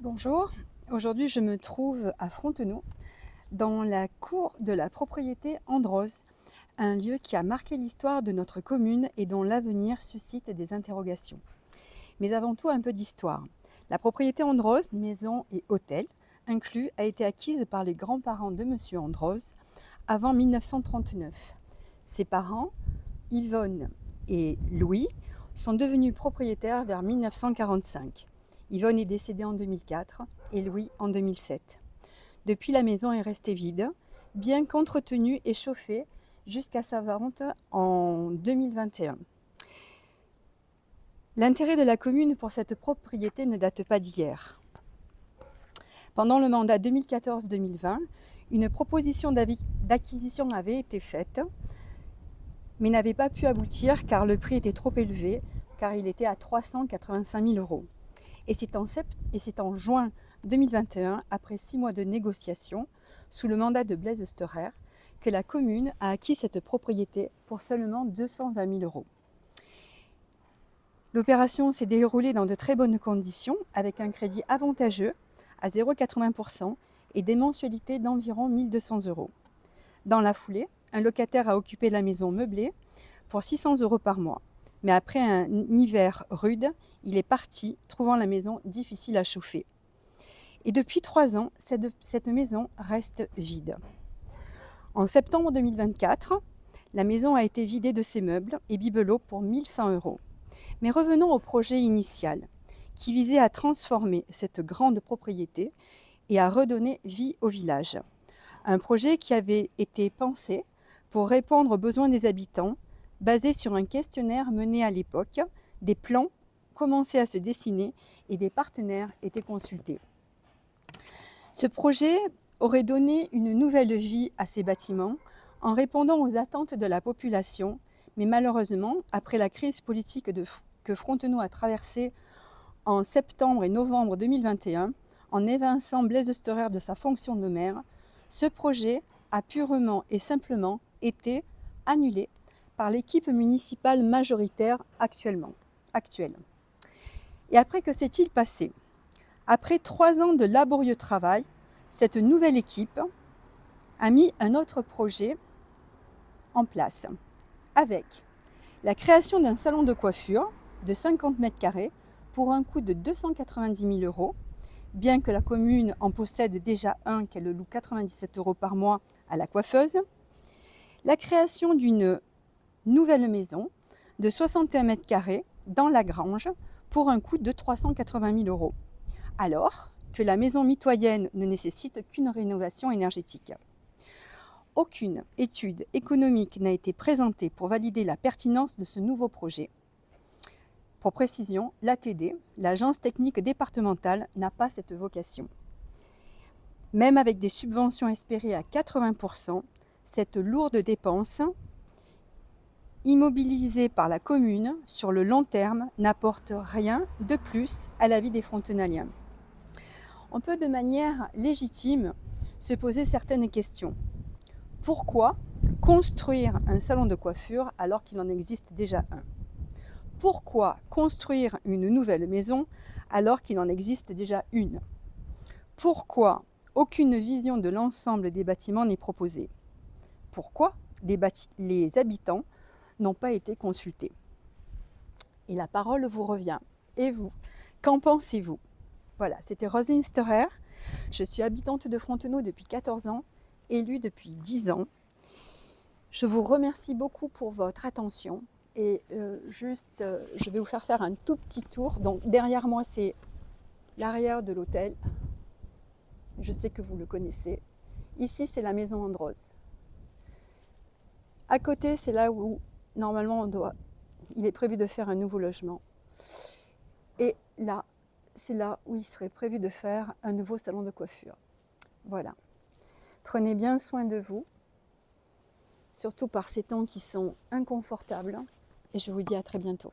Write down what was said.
Bonjour, aujourd'hui je me trouve à Frontenau, dans la cour de la propriété Androz, un lieu qui a marqué l'histoire de notre commune et dont l'avenir suscite des interrogations. Mais avant tout un peu d'histoire. La propriété Androz, maison et hôtel inclus, a été acquise par les grands-parents de M. Androz avant 1939. Ses parents, Yvonne et Louis, sont devenus propriétaires vers 1945. Yvonne est décédée en 2004 et Louis en 2007. Depuis, la maison est restée vide, bien qu'entretenue et chauffée jusqu'à sa vente en 2021. L'intérêt de la commune pour cette propriété ne date pas d'hier. Pendant le mandat 2014-2020, une proposition d'acquisition avait été faite, mais n'avait pas pu aboutir car le prix était trop élevé, car il était à 385 000 euros. Et c'est en juin 2021, après 6 mois de négociations, sous le mandat de Blaise Storer, que la commune a acquis cette propriété pour seulement 220 000 euros. L'opération s'est déroulée dans de très bonnes conditions, avec un crédit avantageux à 0,80% et des mensualités d'environ 1 200 euros. Dans la foulée, un locataire a occupé la maison meublée pour 600 euros par mois. Mais après un hiver rude, il est parti, trouvant la maison difficile à chauffer. Et depuis 3 ans, cette maison reste vide. En septembre 2024, la maison a été vidée de ses meubles et bibelots pour 1 100 euros. Mais revenons au projet initial, qui visait à transformer cette grande propriété et à redonner vie au village. Un projet qui avait été pensé pour répondre aux besoins des habitants, basé sur un questionnaire mené à l'époque, des plans commençaient à se dessiner et des partenaires étaient consultés. Ce projet aurait donné une nouvelle vie à ces bâtiments en répondant aux attentes de la population, mais malheureusement, après la crise politique que Frontenau a traversée en septembre et novembre 2021, en évinçant Blaise Storer de sa fonction de maire, ce projet a purement et simplement été annulé par l'équipe municipale majoritaire actuelle. Et après, que s'est-il passé? Après 3 ans de laborieux travail, cette nouvelle équipe a mis un autre projet en place, avec la création d'un salon de coiffure de 50 mètres carrés pour un coût de 290 000 euros, bien que la commune en possède déjà un qu'elle loue 97 euros par mois à la coiffeuse, la création d'une nouvelle maison de 61 mètres carrés dans la Grange pour un coût de 380 000 euros, alors que la maison mitoyenne ne nécessite qu'une rénovation énergétique. Aucune étude économique n'a été présentée pour valider la pertinence de ce nouveau projet. Pour précision, l'ATD, l'Agence technique départementale, n'a pas cette vocation. Même avec des subventions espérées à 80%, cette lourde dépense immobilisée par la commune sur le long terme n'apporte rien de plus à la vie des Frontenaliens. On peut de manière légitime se poser certaines questions. Pourquoi construire un salon de coiffure alors qu'il en existe déjà un? Pourquoi construire une nouvelle maison alors qu'il en existe déjà une? Pourquoi aucune vision de l'ensemble des bâtiments n'est proposée? Pourquoi les habitants n'ont pas été consultés? Et la parole vous revient. Et vous, qu'en pensez-vous? Voilà, c'était Roselyne Storer. Je suis habitante de Frontenau depuis 14 ans, élue depuis 10 ans. Je vous remercie beaucoup pour votre attention. Et je vais vous faire un tout petit tour. Donc derrière moi, c'est l'arrière de l'hôtel. Je sais que vous le connaissez. Ici, c'est la maison Androz. À côté, c'est là où normalement il est prévu de faire un nouveau logement. Et là, c'est là où il serait prévu de faire un nouveau salon de coiffure. Voilà. Prenez bien soin de vous, surtout par ces temps qui sont inconfortables. Et je vous dis à très bientôt.